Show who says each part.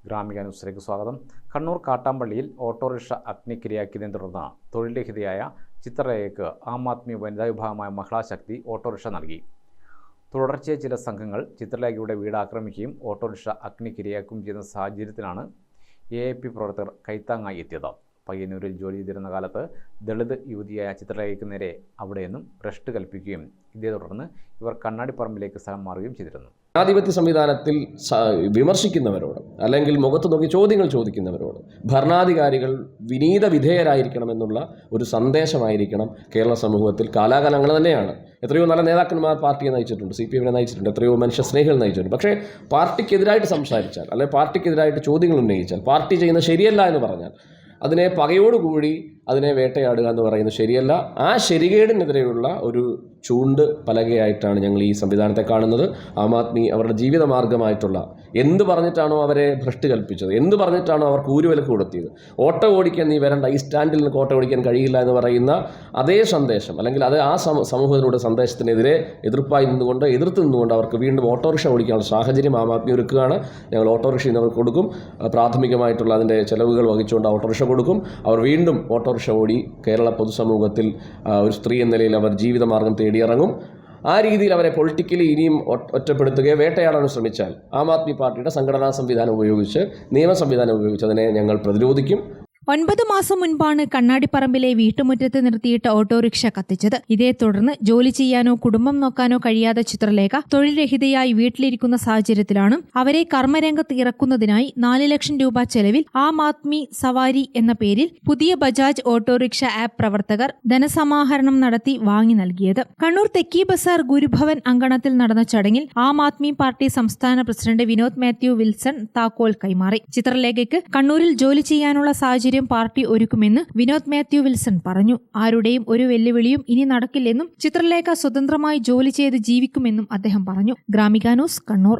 Speaker 1: ഗ്രാമിക ന്യൂസിലേക്ക് സ്വാഗതം. കണ്ണൂർ കാട്ടാമ്പള്ളിയിൽ ഓട്ടോറിക്ഷ അഗ്നിക്കിരയാക്കിയതിനെ തുടർന്ന് തൊഴിൽ രഹിതയായ ചിത്രലേഖയ്ക്ക് ആം ആദ്മി വനിതാ വിഭാഗമായ മഹിളാശക്തി ഓട്ടോറിക്ഷ നൽകി. തുടർച്ചയായി ചില സംഘങ്ങൾ ചിത്രലേഖയുടെ വീട് ആക്രമിക്കുകയും ഓട്ടോറിക്ഷ അഗ്നിക്കിരയാക്കുകയും ചെയ്യുന്ന സാഹചര്യത്തിലാണ് AAP പ്രവർത്തകർ കൈത്താങ്ങായി എത്തിയത്. പയ്യന്നൂരിൽ ജോലി ചെയ്തിരുന്ന കാലത്ത് ദളിത് യുവതിയായ ചിത്രലേഖയ്ക്ക് നേരെ അവിടെ നിന്നും ഭ്രഷ്ട് കൽപ്പിക്കുകയും ഇതേ തുടർന്ന് ഇവർ കണ്ണാടിപ്പറമ്പിലേക്ക് സ്ഥലം മാറുകയും ചെയ്തിരുന്നു.
Speaker 2: ജനാധിപത്യ സംവിധാനത്തിൽ വിമർശിക്കുന്നവരോട് അല്ലെങ്കിൽ മുഖത്ത് നോക്കി ചോദ്യങ്ങൾ ചോദിക്കുന്നവരോട് ഭരണാധികാരികൾ വിനീത വിധേയരായിരിക്കണമെന്നുള്ള ഒരു സന്ദേശമായിരിക്കണം കേരള സമൂഹത്തിൽ കാലാകാലം അങ്ങനെ തന്നെയാണ്. എത്രയോ നല്ല നേതാക്കന്മാർ പാർട്ടിയെ നയിച്ചിട്ടുണ്ട്, CPM നയിച്ചിട്ടുണ്ട്, എത്രയോ മനുഷ്യ സ്നേഹികൾ നയിച്ചിട്ടുണ്ട്. പക്ഷേ പാർട്ടിക്കെതിരായിട്ട് സംസാരിച്ചാൽ അല്ലെങ്കിൽ പാർട്ടിക്കെതിരായിട്ട് ചോദ്യങ്ങൾ ഉന്നയിച്ചാൽ, പാർട്ടി ചെയ്യുന്നത് ശരിയല്ല എന്ന് പറഞ്ഞാൽ അതിനെ പകയോടുകൂടി അതിനെ വേട്ടയാടുക എന്ന് പറയുന്നത് ശരിയല്ല. ആ ശരികേടിനെതിരെയുള്ള ഒരു ചൂണ്ട് പലകയായിട്ടാണ് ഞങ്ങൾ ഈ സംവിധാനത്തെ കാണുന്നത്. ആം ആദ്മി അവരുടെ ജീവിത മാർഗമായിട്ടുള്ള എന്ത് പറഞ്ഞിട്ടാണോ അവരെ ഭ്രഷ്ട് കൽപ്പിച്ചത്, എന്ത് പറഞ്ഞിട്ടാണോ അവർക്ക് ഊരുവിലക്ക് കൊടുത്തിയത്, ഓട്ടോ ഓടിക്കാൻ നീ വരണ്ട, ഈ സ്റ്റാൻഡിൽ നിന്ന് ഓട്ടോ ഓടിക്കാൻ കഴിയില്ല എന്ന് പറയുന്ന അതേ സന്ദേശം അല്ലെങ്കിൽ അത് ആ സമൂഹത്തിലൂടെ സന്ദേശത്തിനെതിരെ എതിർപ്പായി നിന്നുകൊണ്ട് അവർക്ക് വീണ്ടും ഓട്ടോറിക്ഷ ഓടിക്കാനുള്ള സാഹചര്യം ആം ആദ്മി ഒരുക്കുകയാണ്. ഞങ്ങൾ ഓട്ടോറിക്ഷ ഇന്നവർക്ക് കൊടുക്കും. പ്രാഥമികമായിട്ടുള്ള അതിൻ്റെ ചെലവുകൾ വഹിച്ചുകൊണ്ട് ഓട്ടോറിക്ഷ കൊടുക്കും. അവർ വീണ്ടും ഓട്ടോറിക്ഷ ഓടി കേരള പൊതുസമൂഹത്തിൽ ഒരു സ്ത്രീ എന്ന നിലയിൽ അവർ ജീവിതമാർഗം തേടിയിറങ്ങും. ആ രീതിയിൽ അവരെ പൊളിറ്റിക്കലി ഇനിയും ഒറ്റപ്പെടുത്തുകയോ വേട്ടയാടാൻ ശ്രമിച്ചാൽ ആം ആദ്മി പാർട്ടിയുടെ സംഘടനാ സംവിധാനം ഉപയോഗിച്ച്, നിയമ സംവിധാനം ഉപയോഗിച്ച് അതിനെ ഞങ്ങൾ പ്രതിരോധിക്കും.
Speaker 3: 9 മാസം മുൻപാണ് കണ്ണാടിപ്പറമ്പിലെ വീട്ടുമുറ്റത്ത് നിർത്തിയിട്ട ഓട്ടോറിക്ഷ കത്തിച്ചത്. ഇതേ തുടർന്ന് ജോലി ചെയ്യാനോ കുടുംബം നോക്കാനോ കഴിയാതെ ചിത്രലേഖ തൊഴിൽ രഹിതയായി വീട്ടിലിരിക്കുന്ന സാഹചര്യത്തിലാണ് അവരെ കർമ്മരംഗത്ത് ഇറക്കുന്നതിനായി 4 ലക്ഷം രൂപ ചെലവിൽ ആം ആദ്മി സവാരി എന്ന പേരിൽ പുതിയ ബജാജ് ഓട്ടോറിക്ഷ ആപ്പ് പ്രവർത്തകർ ധനസമാഹരണം നടത്തി വാങ്ങി നൽകിയത്. കണ്ണൂർ തെക്കി ബസാർ ഗുരുഭവൻ അങ്കണത്തിൽ നടന്ന ചടങ്ങിൽ ആം ആദ്മി പാർട്ടി സംസ്ഥാന പ്രസിഡന്റ് വിനോദ് മാത്യു വിൽസൺ താക്കോൽ കൈമാറി. ചിത്രലേഖയ്ക്ക് കണ്ണൂരിൽ ജോലി ചെയ്യാനുള്ള സാഹചര്യം പാർട്ടി ഒരുക്കുമെന്ന് വിനോദ് മാത്യു വിൽസൺ പറഞ്ഞു. ആരുടെയും ഒരു വെല്ലുവിളിയും ഇനി നടക്കില്ലെന്നും ചിത്രലേഖ സ്വതന്ത്രമായി ജോലി ചെയ്ത് ജീവിക്കുമെന്നും അദ്ദേഹം പറഞ്ഞു. ഗ്രാമിക ന്യൂസ്, കണ്ണൂർ.